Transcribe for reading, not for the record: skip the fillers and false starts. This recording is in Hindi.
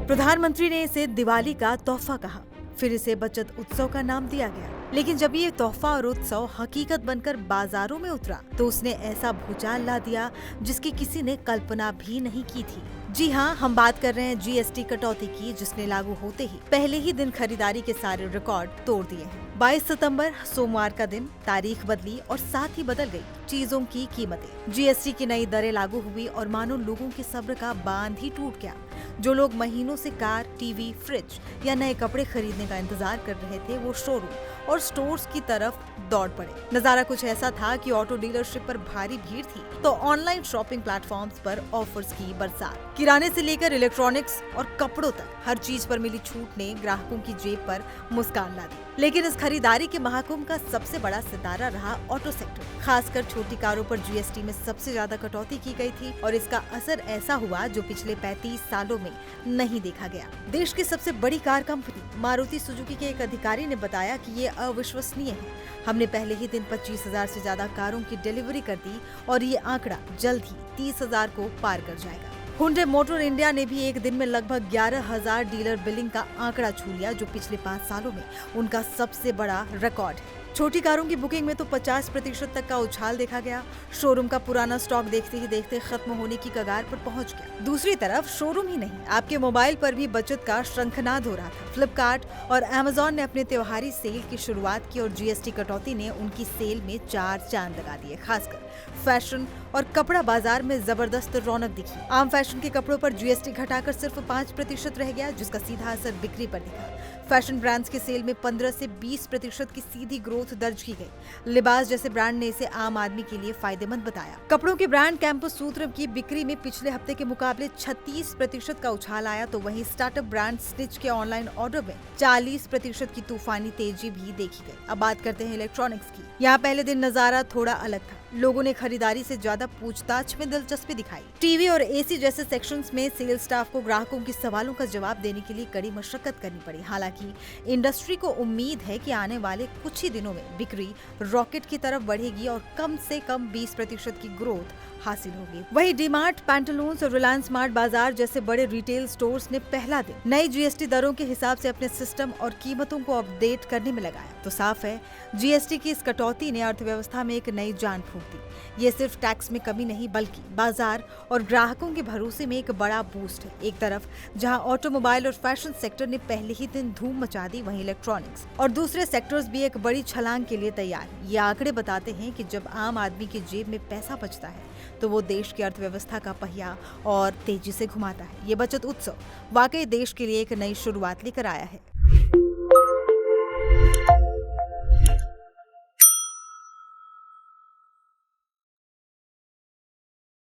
प्रधानमंत्री ने इसे दिवाली का तोहफा कहा, फिर इसे बचत उत्सव का नाम दिया गया। लेकिन जब ये तोहफा और उत्सव हकीकत बनकर बाजारों में उतरा तो उसने ऐसा भूचाल ला दिया जिसकी किसी ने कल्पना भी नहीं की थी। जी हाँ, हम बात कर रहे हैं जीएसटी कटौती की, जिसने लागू होते ही पहले ही दिन खरीदारी के सारे रिकॉर्ड तोड़ दिए हैं। 22 सितंबर सोमवार का दिन, तारीख बदली और साथ ही बदल गई चीजों की कीमतें। जीएसटी की नई दरें लागू हुई और मानो लोगों के सब्र का बांध ही टूट गया। जो लोग महीनों से कार, टीवी, फ्रिज या नए कपड़े खरीदने का इंतजार कर रहे थे, वो शोरूम और स्टोर्स की तरफ दौड़ पड़े। नजारा कुछ ऐसा था कि ऑटो डीलरशिप पर भारी भीड़ थी तो ऑनलाइन शॉपिंग प्लेटफॉर्म्स पर ऑफर्स की बरसात। किराने से लेकर इलेक्ट्रॉनिक्स और कपड़ों तक हर चीज पर मिली छूट ने ग्राहकों की जेब पर मुस्कान ला दी। लेकिन इस खरीदारी के महाकुंभ का सबसे बड़ा सितारा रहा ऑटो सेक्टर। खासकर छोटी कारों पर जीएसटी में सबसे ज्यादा कटौती की गई थी और इसका असर ऐसा हुआ जो पिछले 35 सालों में नहीं देखा गया। देश की सबसे बड़ी कार कंपनी मारुति सुजुकी के एक अधिकारी ने बताया कि ये अविश्वसनीय है। हमने पहले ही दिन 25,000 से ज्यादा कारों की डिलीवरी कर दी और ये आंकड़ा जल्द ही 30,000 को पार कर जाएगा। हुंडई मोटर इंडिया ने भी एक दिन में लगभग 11,000 डीलर बिलिंग का आंकड़ा छू लिया, जो पिछले 5 सालों में उनका सबसे बड़ा रिकॉर्ड है। छोटी कारों की बुकिंग में तो 50% तक का उछाल देखा गया। शोरूम का पुराना स्टॉक देखते ही देखते खत्म होने की कगार पर पहुंच गया। दूसरी तरफ शोरूम ही नहीं, आपके मोबाइल पर भी बचत का शंखनाद हो रहा था। फ्लिपकार्ट और अमेजॉन ने अपने त्योहारी सेल की शुरुआत की और जीएसटी कटौती ने उनकी सेल में 4 चांद लगा दिए। खासकर फैशन और कपड़ा बाजार में जबरदस्त रौनक दिखी। आम फैशन के कपड़ों पर जीएसटी घटाकर सिर्फ 5% रह गया, जिसका सीधा असर बिक्री पर दिखा। फैशन ब्रांड्स के सेल में 15 से 20% की सीधी ग्रोथ दर्ज की गई। लिबास जैसे ब्रांड ने इसे आम आदमी के लिए फायदेमंद बताया। कपड़ों के ब्रांड कैंपस सूत्र की बिक्री में पिछले हफ्ते के मुकाबले 36% का उछाल आया, तो वहीं स्टार्टअप ब्रांड स्टिच के ऑनलाइन ऑर्डर में 40% की तूफानी तेजी भी देखी गई। अब बात करते हैं इलेक्ट्रॉनिक्स की। यहाँ पहले दिन नजारा थोड़ा अलग था। लोगों ने खरीदारी से ज्यादा पूछताछ में दिलचस्पी दिखाई। टीवी और एसी जैसे सेक्शंस में सेल्स स्टाफ को ग्राहकों के सवालों का जवाब देने के लिए कड़ी मशक्कत करनी पड़ी। हालांकि इंडस्ट्री को उम्मीद है कि आने वाले कुछ ही दिनों में बिक्री रॉकेट की तरफ बढ़ेगी और कम से कम 20% की ग्रोथ हासिल होगी। वहीं डीमार्ट, पैंटालून्स और रिलायंस स्मार्ट बाजार जैसे बड़े रिटेल स्टोर्स ने पहला दिन नई जीएसटी दरों के हिसाब से अपने सिस्टम और कीमतों को अपडेट करने में लगाया। तो साफ है, जीएसटी की इस कटौती ने अर्थव्यवस्था में एक नई जान फूंक दी। ये सिर्फ टैक्स में कमी नहीं, बल्कि बाजार और ग्राहकों के भरोसे में एक बड़ा बूस्ट है। एक तरफ जहां ऑटोमोबाइल और फैशन सेक्टर ने पहले ही दिन धूम मचा दी, वहीं इलेक्ट्रॉनिक्स और दूसरे सेक्टर्स भी एक बड़ी छलांग के लिए तैयार। ये आंकड़े बताते हैं कि जब आम आदमी की जेब में पैसा बचता है तो वो देश की अर्थव्यवस्था का पहिया और तेजी से घुमाता है। ये बचत उत्सव वाकई देश के लिए एक नई शुरुआत लेकर आया है।